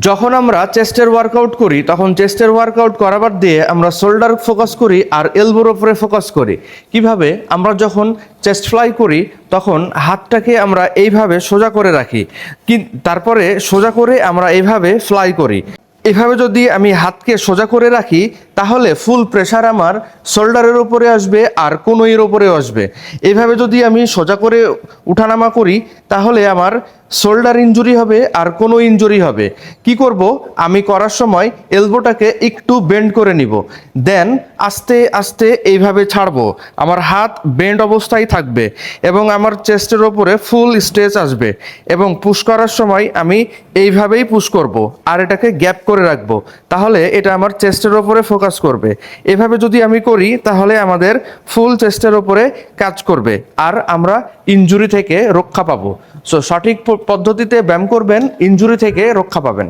যখন আমরা চেস্টের ওয়ার্কআউট করি তখন চেস্টের ওয়ার্কআউট করাবার দিয়ে আমরা শোল্ডার ফোকাস করি আর এলবোর উপরে ফোকাস করি। কিভাবে? আমরা যখন চেস্ট ফ্লাই করি তখন হাতটাকে আমরা এইভাবে সোজা করে রাখি, তারপরে সোজা করে আমরা এইভাবে ফ্লাই করি। এভাবে যদি আমি হাতকে সোজা করে রাখি তাহলে ফুল প্রেশার আমার শোল্ডারের উপরে আসবে আর কনুইয়ের উপরে আসবে। এভাবে যদি আমি সোজা করে উঠানামা করি তাহলে আমার শোল্ডার ইনজুরি হবে আর কোনো ইনজুরি হবে। কি করব? আমি করার সময় এলবোটাকে একটু বেন্ড করে নিব, দেন আস্তে আস্তে এইভাবে ছাড়বো। আমার হাত বেন্ড অবস্থায় থাকবে এবং আমার চেস্টের ওপরে ফুল স্ট্রেচ আসবে এবং পুশ করার সময় আমি এইভাবেই পুশ করব আর এটাকে গ্যাপ করে রাখবো, তাহলে এটা আমার চেস্টের ওপরে ফোকাস করবে। এভাবে যদি আমি করি তাহলে আমাদের ফুল চেস্টের ওপরে কাজ করবে আর আমরা ইনজুরি থেকে রক্ষা পাবো। সো সঠিক পদ্ধতিতে ব্যায়াম করবেন, ইনজুরি থেকে রক্ষা পাবেন।